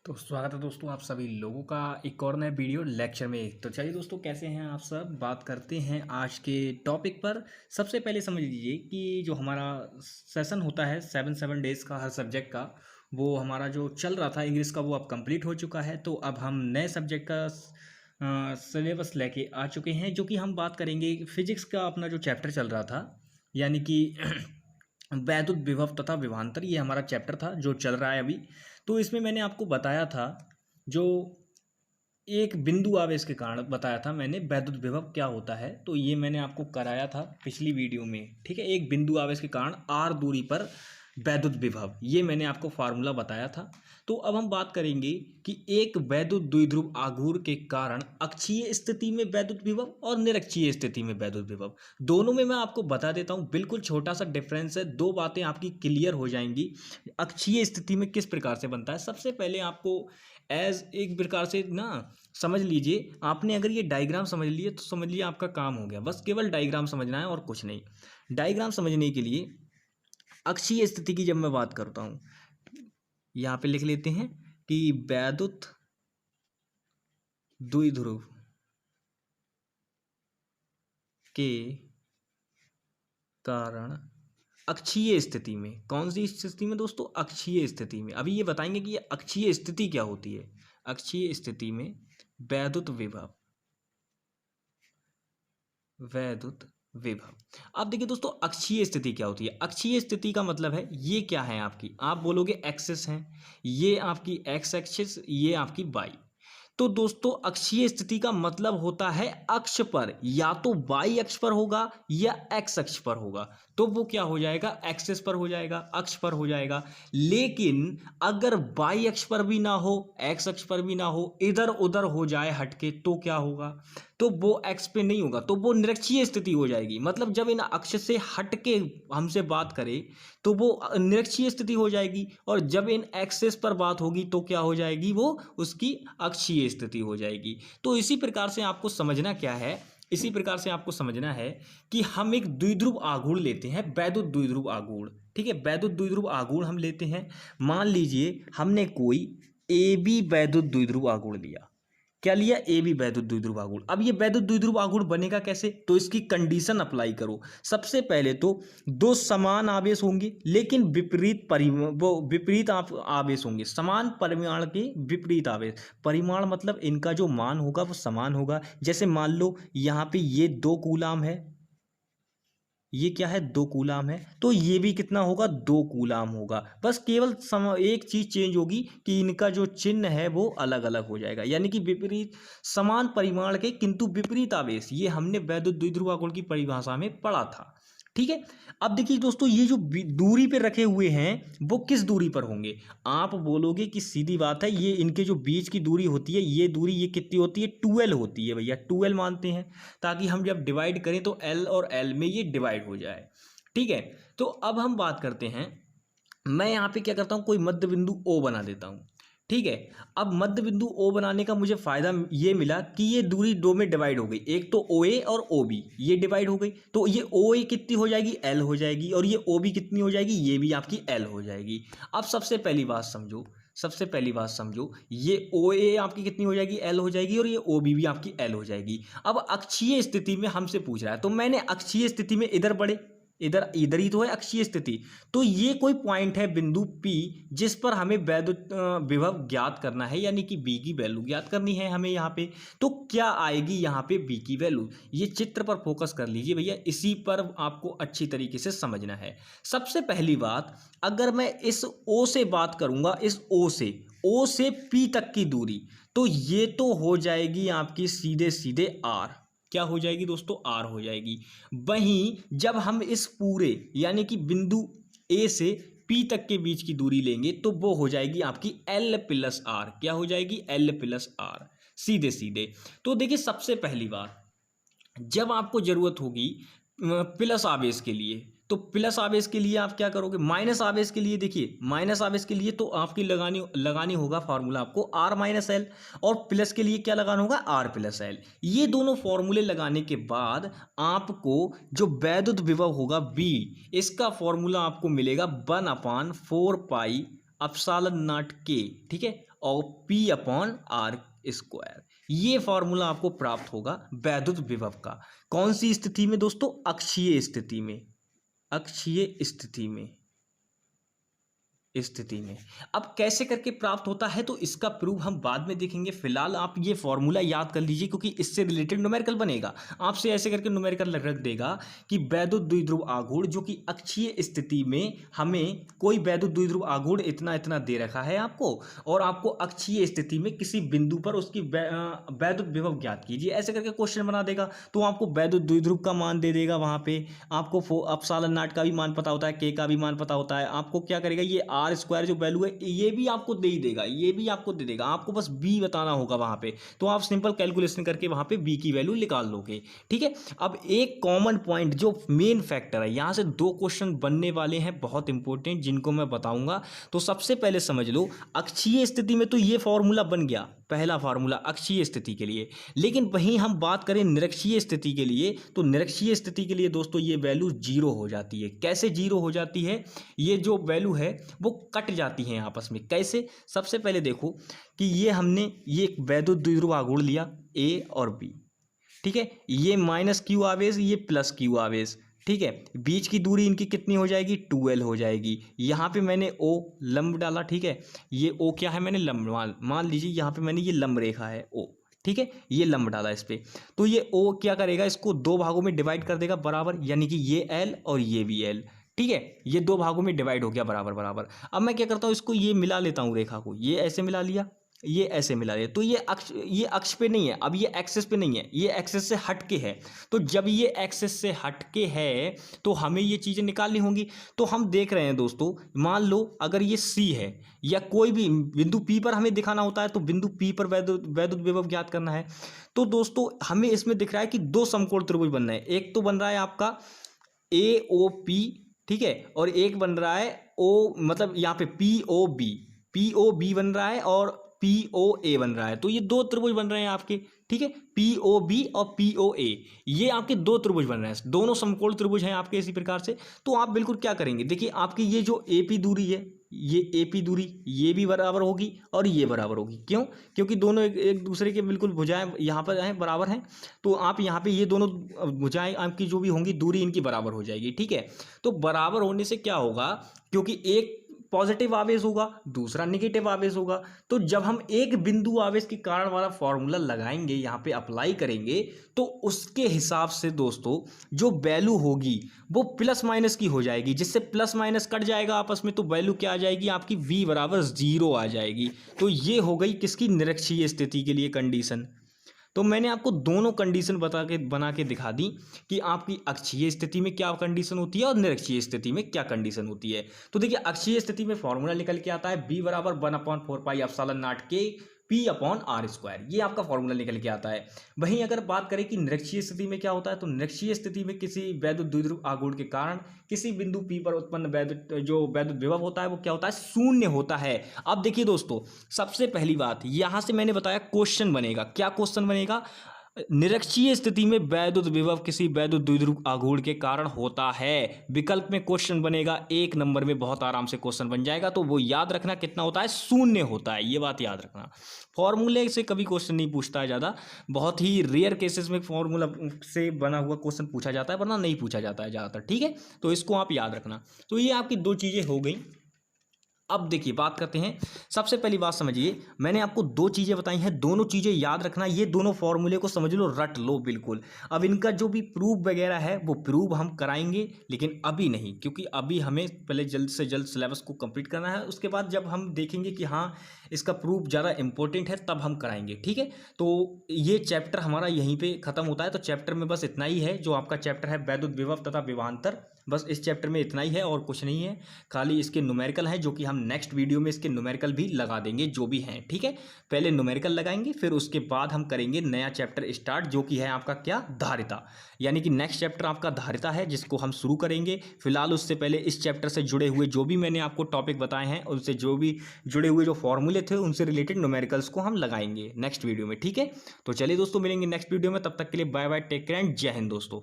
तो स्वागत है दोस्तों आप सभी लोगों का एक और नए वीडियो लेक्चर में। तो चलिए दोस्तों, कैसे हैं आप सब। बात करते हैं आज के टॉपिक पर। सबसे पहले समझ लीजिए कि जो हमारा सेशन होता है 7 डेज़ का हर सब्जेक्ट का, वो हमारा जो चल रहा था इंग्लिश का वो अब कंप्लीट हो चुका है। तो अब हम नए सब्जेक्ट का सिलेबस लेके आ चुके हैं, जो कि हम बात करेंगे फिजिक्स का। अपना जो चैप्टर चल रहा था यानी कि वैद्युत विभव तथा विभवांतर, ये हमारा चैप्टर था जो चल रहा है अभी। तो इसमें मैंने आपको बताया था, जो एक बिंदु आवेश के कारण बताया था मैंने वैद्युत विभव क्या होता है। तो ये मैंने आपको कराया था पिछली वीडियो में, ठीक है। एक बिंदु आवेश के कारण r दूरी पर वैद्युत विभव, ये मैंने आपको फार्मूला बताया था। तो अब हम बात करेंगे कि एक वैद्युत द्विध्रुव आघूर्ण के कारण अक्षीय स्थिति में वैद्युत विभव और निरक्षीय स्थिति में वैद्युत विभव, दोनों में मैं आपको बता देता हूँ। बिल्कुल छोटा सा डिफरेंस है, दो बातें आपकी क्लियर हो जाएंगी। अक्षीय स्थिति में किस प्रकार से बनता है, सबसे पहले आपको एज एक प्रकार से ना समझ लीजिए। आपने अगर ये डायग्राम समझ लिए तो समझ लिए आपका काम हो गया। बस केवल डायग्राम समझना है और कुछ नहीं। डायग्राम समझने के लिए अक्षीय स्थिति की जब मैं बात करता हूँ, यहाँ पे लिख लेते हैं कि वैद्युत द्विध्रुव के कारण अक्षीय स्थिति में, कौन सी स्थिति में दोस्तों, अक्षीय स्थिति में। अभी ये बताएंगे कि ये अक्षीय स्थिति क्या होती है। अक्षीय स्थिति में वैद्युत विभव, वैद्युत विभव। अब देखिए दोस्तों, अक्षीय स्थिति क्या होती है। अक्षीय स्थिति का मतलब है ये क्या है आपकी, आप बोलोगे एक्सिस है, ये आपकी एक्स एक्सिस, ये आपकी वाई। तो दोस्तों अक्षीय स्थिति का मतलब होता है अक्ष पर, या तो वाई अक्ष पर होगा या एक्स अक्ष पर होगा। तो वो क्या हो जाएगा, एक्सिस पर हो जाएगा, अक्ष पर हो जाएगा। लेकिन अगर वाई अक्ष पर भी ना हो, एक्स अक्ष पर भी ना हो, इधर उधर हो जाए हटके, तो क्या होगा, तो वो एक्स पे नहीं होगा, तो वो निरक्षीय स्थिति हो जाएगी। मतलब जब इन अक्ष से हटके हमसे बात करें तो वो निरक्षीय स्थिति हो जाएगी, और जब इन एक्सिस पर बात होगी तो क्या हो जाएगी, वो उसकी अक्षीय स्थिति हो जाएगी। तो इसी प्रकार से आपको समझना क्या है, इसी प्रकार से आपको समझना है कि हम एक द्विध्रुव आघूर्ण लेते हैं, वैद्युत द्विध्रुव आघूर्ण, ठीक है। वैद्युत द्विध्रुव आघूर्ण हम लेते हैं। मान लीजिए हमने कोई ए बी वैद्युत द्विध्रुव आघूर्ण लिया। क्या लिया, ए बी वैद्युत द्विध्रुव आघूर्ण। अब ये वैद्युत द्विध्रुव आघूर्ण बनेगा कैसे, तो इसकी कंडीशन अप्लाई करो। सबसे पहले तो दो समान आवेश होंगे लेकिन विपरीत आवेश होंगे, समान परिमाण के विपरीत आवेश। परिमाण मतलब इनका जो मान होगा वो समान होगा। जैसे मान लो यहाँ पे ये 2 कूलाम है, ये क्या है, 2 कूलाम है, तो ये भी कितना होगा, 2 कूलाम होगा। बस केवल एक चीज चेंज होगी कि इनका जो चिन्ह है वो अलग अलग हो जाएगा। यानी कि विपरीत, समान परिमाण के किंतु विपरीत आवेश, ये हमने वैद्युत द्विध्रुव आघूर्ण की परिभाषा में पढ़ा था, ठीक है। अब देखिए दोस्तों, ये जो दूरी पे रखे हुए हैं वो किस दूरी पर होंगे। आप बोलोगे कि सीधी बात है, ये इनके जो बीच की दूरी होती है, ये दूरी ये कितनी होती है, 2l होती है भैया, 2l मानते हैं, ताकि हम जब डिवाइड करें तो l और l में ये डिवाइड हो जाए, ठीक है। तो अब हम बात करते हैं, मैं यहाँ पे क्या करता हूँ, कोई मध्य बिंदु O बना देता हूँ, ठीक है। अब मध्य बिंदु O बनाने का मुझे फायदा ये मिला कि ये दूरी 2 में डिवाइड हो गई, एक तो OA और OB, ये डिवाइड हो गई, तो ये OA कितनी हो जाएगी, L हो जाएगी, और ये OB कितनी हो जाएगी, ये भी आपकी L हो जाएगी। अब सबसे पहली बात समझो, सबसे पहली बात समझो, ये OA आपकी कितनी हो जाएगी, L हो जाएगी, और ये OB भी आपकी L हो जाएगी। अब अक्षीय स्थिति में हमसे पूछ रहा है, तो मैंने अक्षीय स्थिति में इधर बढ़े, इधर इधर ही तो है अक्षीय स्थिति। तो ये कोई पॉइंट है बिंदु P, जिस पर हमें वैद्युत विभव ज्ञात करना है, यानी कि B की वैल्यू ज्ञात करनी है हमें यहाँ पे। तो क्या आएगी यहाँ पे B की वैल्यू, ये चित्र पर फोकस कर लीजिए भैया, इसी पर आपको अच्छी तरीके से समझना है। सबसे पहली बात, अगर मैं इस O से बात करूंगा, इस O से P तक की दूरी, तो ये तो हो जाएगी आपकी सीधे सीधे R। क्या हो जाएगी दोस्तों, R हो जाएगी। वहीं जब हम इस पूरे यानी कि बिंदु A से P तक के बीच की दूरी लेंगे तो वो हो जाएगी आपकी L प्लस R। क्या हो जाएगी, L प्लस R, सीधे सीधे। तो देखिए सबसे पहली बात, जब आपको जरूरत होगी प्लस आवेश के लिए, तो प्लस आवेश के लिए आप क्या करोगे, माइनस आवेश के लिए, देखिए माइनस आवेश के लिए तो आपकी लगानी होगा फार्मूला आपको R माइनस एल, और प्लस के लिए क्या लगाना होगा, R प्लस एल। ये दोनों फॉर्मूले लगाने के बाद आपको जो वैद्युत विभव होगा B, इसका फॉर्मूला आपको मिलेगा 1/4 पाई एप्सिलॉन नॉट के, ठीक है, और P अपॉन R स्क्वायर। ये फॉर्मूला आपको प्राप्त होगा वैद्युत विभव का। कौन सी स्थिति में दोस्तों? अक्षीय स्थिति में, अक्षीय स्थिति में। अब कैसे करके प्राप्त होता है तो इसका प्रूफ हम बाद में देखेंगे। फिलहाल आप ये फॉर्मूला याद कर लीजिए क्योंकि इससे रिलेटेड न्यूमेरिकल बनेगा। आपसे ऐसे करके न्यूमेरिकल रख देगा कि वैद्युत द्विध्रुव आघूर्ण जो कि अक्षीय स्थिति में हमें कोई वैद्युत द्विध्रुव आघूर्ण इतना इतना दे रखा है आपको, और आपको अक्षीय स्थिति में किसी बिंदु पर उसकी वैद्युत विभव ज्ञात कीजिए, ऐसे करके क्वेश्चन बना देगा। तो आपको वैद्युत द्विध्रुव का मान दे देगा, वहां पे आपको एप्सिलॉन नॉट का भी मान पता होता है, के का भी मान पता होता है। आपको क्या करेगा, ये आर स्क्वायर जो वैल्यू है ये भी आपको दे ही देगा, ये भी आपको दे देगा, आपको बस बी बताना होगा वहां पे। तो आप सिंपल कैलकुलेशन करके वहां पे बी की वैल्यू निकाल लोगे, ठीक है। अब एक कॉमन पॉइंट जो मेन फैक्टर है, यहां से दो क्वेश्चन बनने वाले हैं बहुत इंपॉर्टेंट, जिनको मैं बताऊंगा। तो सबसे पहले समझ लो, अक्षीय स्थिति में तो ये फॉर्मूला बन गया, पहला फार्मूला अक्षीय स्थिति के लिए। लेकिन वहीं हम बात करें निरक्षीय स्थिति के लिए, तो निरक्षीय स्थिति के लिए दोस्तों ये वैल्यू जीरो हो जाती है। कैसे जीरो हो जाती है? ये जो वैल्यू है वो कट जाती है आपस में। कैसे? सबसे पहले देखो कि ये हमने ये एक वैद्युत द्विध्रुव आघूर्ण लिया ए और बी, ठीक है, ये माइनस क्यू आवेश, ये प्लस क्यू आवेश, ठीक है। बीच की दूरी इनकी कितनी हो जाएगी? 2L हो जाएगी। यहाँ पे मैंने O लंब डाला, ठीक है, ये O क्या है? मैंने लंब मान लीजिए, यहाँ पे मैंने ये लंब रेखा है O, ठीक है, ये लंब डाला इस पे। तो ये O क्या करेगा, इसको दो भागों में डिवाइड कर देगा बराबर, यानी कि ये L और ये भी L, ठीक है, ये दो भागों में डिवाइड हो गया बराबर बराबर। अब मैं क्या करता हूँ, इसको ये मिला लेता हूँ, रेखा को ये ऐसे मिला लिया, ये ऐसे मिला लिया। तो ये अक्ष पे नहीं है, अब ये एक्सिस पे नहीं है, ये एक्सिस से हट के है। तो जब ये एक्सिस से हट के है तो हमें ये चीज़ें निकालनी होंगी। तो हम देख रहे हैं दोस्तों, मान लो अगर ये C है या कोई भी बिंदु P पर हमें दिखाना होता है, तो बिंदु P पर वैद्युत विभव ज्ञात करना है। तो दोस्तों हमें इसमें दिख रहा है कि दो समकोण त्रिभुज बन रहे हैं। एक तो बन रहा है आपका AOP, ठीक है, और एक बन रहा है O, मतलब यहाँ पे POB बन रहा है और POA बन रहा है। तो ये दो त्रिभुज बन रहे हैं आपके, ठीक है, POB और POA, ये आपके दो त्रिभुज बन रहे हैं, दोनों समकोण त्रिभुज हैं आपके इसी प्रकार से। तो आप बिल्कुल क्या करेंगे, देखिए आपकी ये जो AP दूरी है, ये AP दूरी ये भी बराबर होगी और ये बराबर होगी। क्यों? क्योंकि दोनों एक दूसरे के बिल्कुल भुजाएं यहाँ पर हैं, बराबर हैं। तो आप यहाँ पे ये दोनों भुजाएं आपकी जो भी होंगी, दूरी इनकी बराबर हो जाएगी, ठीक है। तो बराबर होने से क्या होगा, क्योंकि एक पॉजिटिव आवेश होगा, दूसरा नेगेटिव आवेश होगा। तो जब हम एक बिंदु आवेश के कारण वाला फॉर्मूला लगाएंगे, यहाँ पे अप्लाई करेंगे, तो उसके हिसाब से दोस्तों जो वैल्यू होगी वो प्लस माइनस की हो जाएगी, जिससे प्लस माइनस कट जाएगा आपस में, तो वैल्यू क्या आ जाएगी आपकी, V बराबर 0 आ जाएगी। तो ये हो गई किसकी? निरक्षीय स्थिति के लिए कंडीशन। तो मैंने आपको दोनों कंडीशन बना के दिखा दी कि आपकी अक्षीय स्थिति में क्या कंडीशन होती है और निरक्षीय स्थिति में क्या कंडीशन होती है। तो देखिए अक्षीय स्थिति में फॉर्मूला निकल के आता है B बराबर 1/4 पाई एप्सिलॉन नॉट के P अपॉन R स्क्वायर, ये आपका फॉर्मूला निकल के आता है। वहीं अगर बात करें कि निरक्षीय स्थिति में क्या होता है, तो निरक्षीय स्थिति में किसी वैद्युत द्विध्रुव आघूर्ण के कारण किसी बिंदु P पर उत्पन्न वैद्युत विभव होता है वो क्या होता है, शून्य होता है। अब देखिए दोस्तों, सबसे पहली बात यहां से मैंने बताया क्वेश्चन बनेगा। क्या क्वेश्चन बनेगा? निरक्षीय स्थिति में वैद्युत विभव किसी वैद्युत द्विध्रुव आघूर्ण के कारण होता है। विकल्प में क्वेश्चन बनेगा, एक नंबर में बहुत आराम से क्वेश्चन बन जाएगा। तो वो याद रखना कितना होता है, शून्य होता है, ये बात याद रखना। फॉर्मूले से कभी क्वेश्चन नहीं पूछता है ज़्यादा, बहुत ही रेयर केसेस में फॉर्मूला से बना हुआ क्वेश्चन पूछा जाता है, वरना नहीं पूछा जाता है ज़्यादातर, ठीक है। तो इसको आप याद रखना। तो ये आपकी दो चीज़ें हो गई। अब देखिए बात करते हैं, सबसे पहली बात समझिए, मैंने आपको दो चीज़ें बताई हैं, दोनों चीज़ें याद रखना। ये दोनों फॉर्मूले को समझ लो, रट लो बिल्कुल। अब इनका जो भी प्रूफ वगैरह है वो प्रूफ हम कराएंगे, लेकिन अभी नहीं, क्योंकि अभी हमें पहले जल्द से जल्द सिलेबस को कंप्लीट करना है। उसके बाद जब हम देखेंगे कि हाँ इसका प्रूफ ज़्यादा इंपॉर्टेंट है, तब हम कराएंगे, ठीक है। तो ये चैप्टर हमारा यहीं पर ख़त्म होता है। तो चैप्टर में बस इतना ही है, जो आपका चैप्टर है वैद्युत विभव तथा विभवांतर, बस इस चैप्टर में इतना ही है और कुछ नहीं है। खाली इसके न्यूमेरिकल है, जो कि हम नेक्स्ट वीडियो में इसके न्यूमेरिकल भी लगा देंगे जो भी हैं, ठीक है। पहले न्यूमेरिकल लगाएंगे, फिर उसके बाद हम करेंगे नया चैप्टर स्टार्ट, जो कि है आपका क्या, धारिता। यानी कि नेक्स्ट चैप्टर आपका धारिता है, जिसको हम शुरू करेंगे। फिलहाल उससे पहले इस चैप्टर से जुड़े हुए जो भी मैंने आपको टॉपिक बताए हैं, उनसे जो भी जुड़े हुए जो फॉर्मूले थे, उनसे रिलेटेड न्यूमेरिकल्स को हम लगाएंगे नेक्स्ट वीडियो में, ठीक है। तो चलिए दोस्तों, मिलेंगे नेक्स्ट वीडियो में, तब तक के लिए bye bye, take care and जय हिंद दोस्तों।